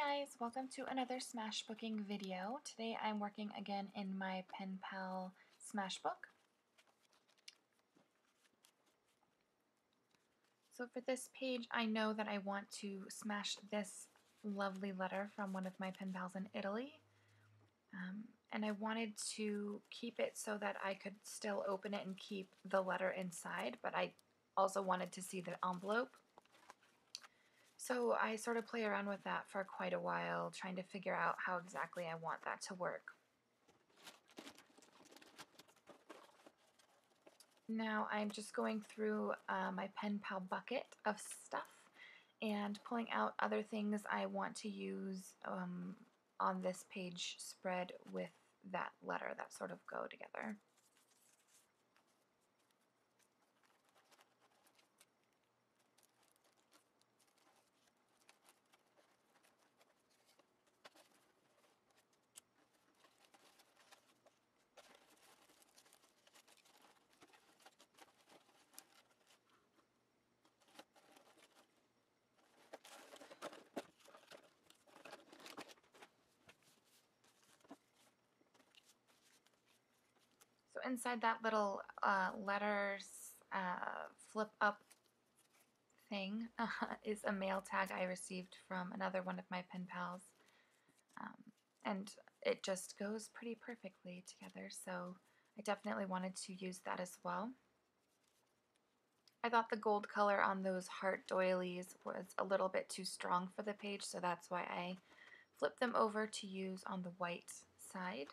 guys, welcome to another Smashbooking video. Today I'm working again in my Pen Pal Smashbook. So for this page, I know that I want to smash this lovely letter from one of my pen pals in Italy. And I wanted to keep it so that I could still open it and keep the letter inside, but I also wanted to see the envelope. So I sort of play around with that for quite a while, trying to figure out how exactly I want that to work. Now I'm just going through my Pen Pal bucket of stuff and pulling out other things I want to use on this page spread with that letter that sort of go together. So inside that little letters flip up thing is a mail tag I received from another one of my pen pals. And it just goes pretty perfectly together, so I definitely wanted to use that as well. I thought the gold color on those heart doilies was a little bit too strong for the page, so that's why I flipped them over to use on the white side.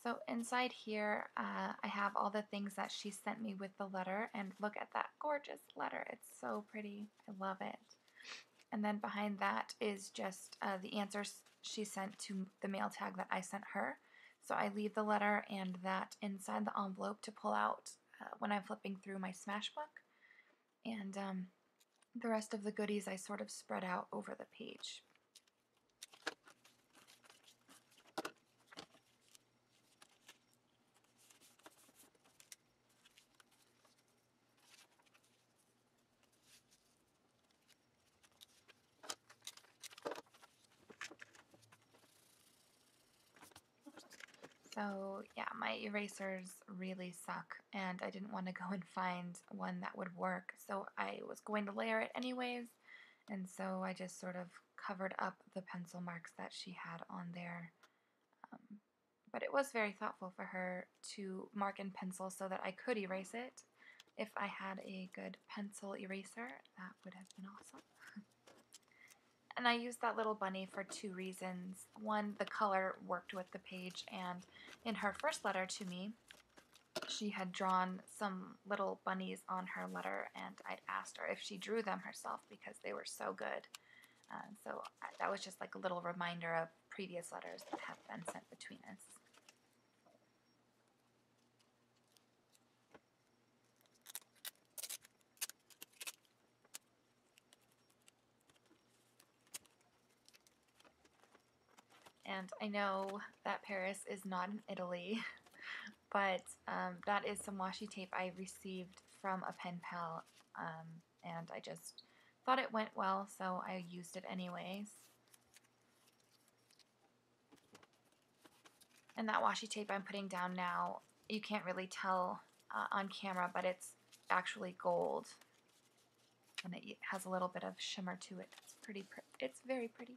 So inside here, I have all the things that she sent me with the letter, and look at that gorgeous letter. It's so pretty. I love it. And then behind that is just the answers she sent to the mail tag that I sent her. So I leave the letter and that inside the envelope to pull out when I'm flipping through my Smashbook. And the rest of the goodies I sort of spread out over the page. So yeah, my erasers really suck, and I didn't want to go and find one that would work, so I was going to layer it anyways, and so I just sort of covered up the pencil marks that she had on there. But it was very thoughtful for her to mark in pencil so that I could erase it. If I had a good pencil eraser, that would have been awesome. And I used that little bunny for two reasons. One, the color worked with the page, and in her first letter to me, she had drawn some little bunnies on her letter, and I'd asked her if she drew them herself because they were so good. So that was just like a little reminder of previous letters that have been sent between us. And I know that Paris is not in Italy, but that is some washi tape I received from a pen pal, and I just thought it went well, so I used it anyways. And that washi tape I'm putting down now, you can't really tell on camera, but it's actually gold, and it has a little bit of shimmer to it. It's pretty. It's very pretty.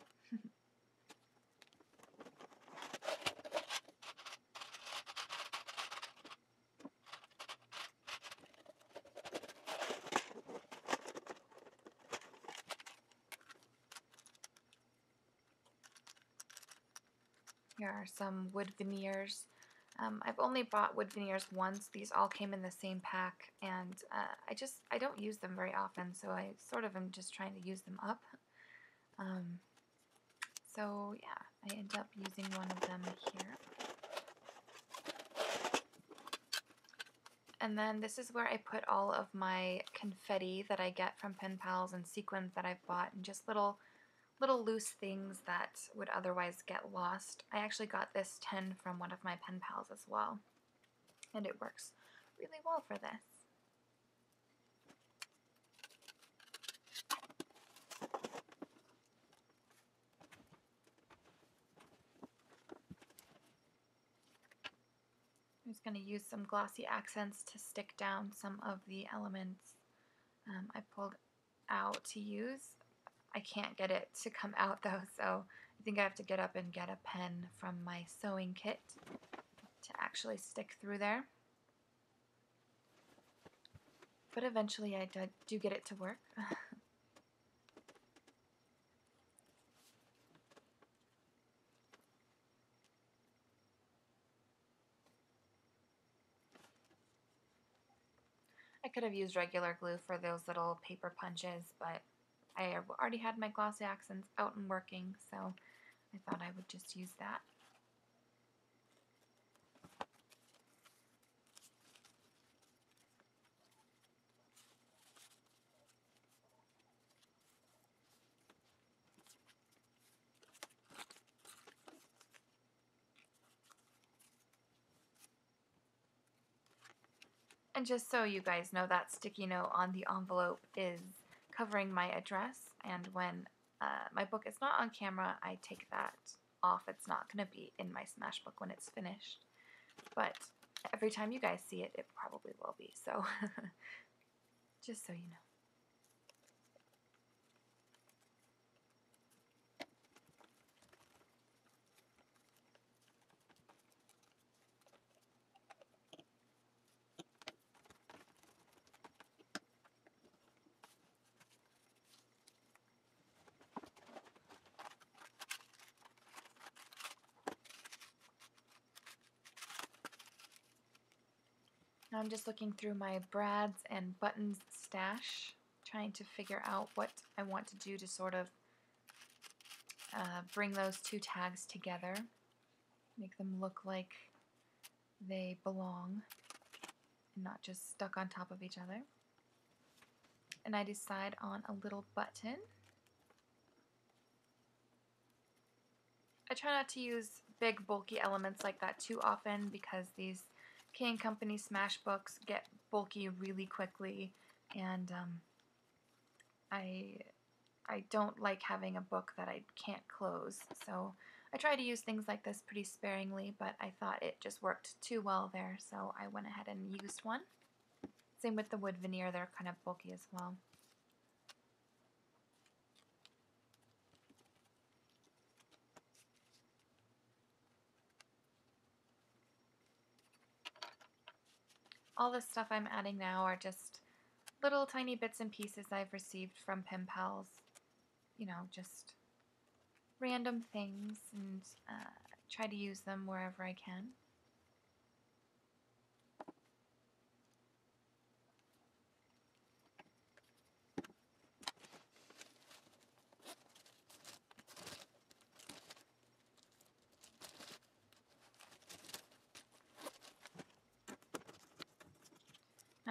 Here are some wood veneers. I've only bought wood veneers once. These all came in the same pack, and I don't use them very often, so I sort of am just trying to use them up. So yeah, I end up using one of them here. And then this is where I put all of my confetti that I get from pen pals and sequins that I've bought, and just little loose things that would otherwise get lost. I actually got this tin from one of my pen pals as well, and it works really well for this. I'm just going to use some glossy accents to stick down some of the elements I pulled out to use. I can't get it to come out though, so I think I have to get up and get a pen from my sewing kit to actually stick through there. But eventually I do get it to work. I could have used regular glue for those little paper punches, but I already had my glossy accents out and working, so I thought I would just use that. And just so you guys know, that sticky note on the envelope is covering my address, and when my book is not on camera, I take that off. It's not going to be in my Smashbook when it's finished, but every time you guys see it, it probably will be, so just so you know. Now I'm just looking through my brads and buttons stash, trying to figure out what I want to do to sort of bring those two tags together, make them look like they belong and not just stuck on top of each other. And I decide on a little button. I try not to use big bulky elements like that too often because these King & Company Smashbooks get bulky really quickly, and I don't like having a book that I can't close, so I try to use things like this pretty sparingly, but I thought it just worked too well there, so I went ahead and used one. Same with the wood veneer, they're kind of bulky as well. All the stuff I'm adding now are just little tiny bits and pieces I've received from pen pals. You know, just random things, and try to use them wherever I can.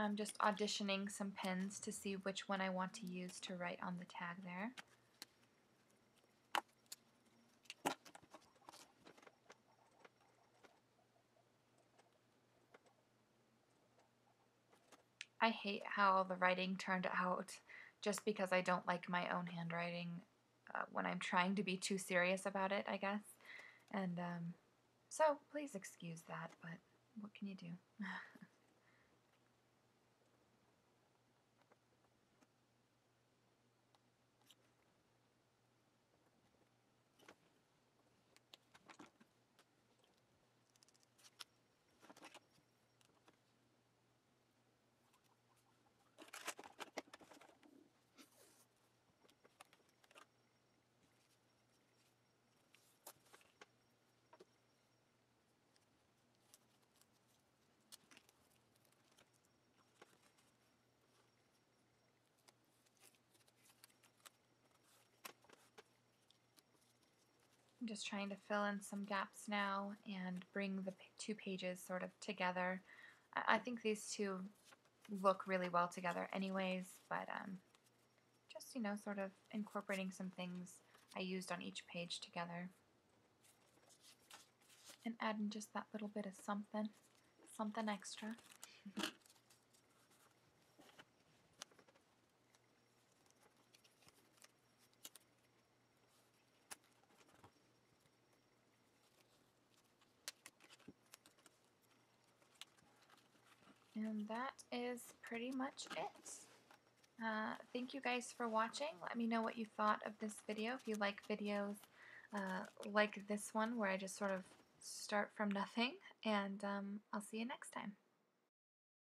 I'm just auditioning some pens to see which one I want to use to write on the tag there. I hate how the writing turned out just because I don't like my own handwriting when I'm trying to be too serious about it, I guess. And so please excuse that, but what can you do? I'm just trying to fill in some gaps now and bring the two pages sort of together. I think these two look really well together anyways, but just, sort of incorporating some things I used on each page together. And adding just that little bit of something extra. And that is pretty much it. Thank you guys for watching. Let me know what you thought of this video. If you like videos like this one where I just sort of start from nothing. And I'll see you next time.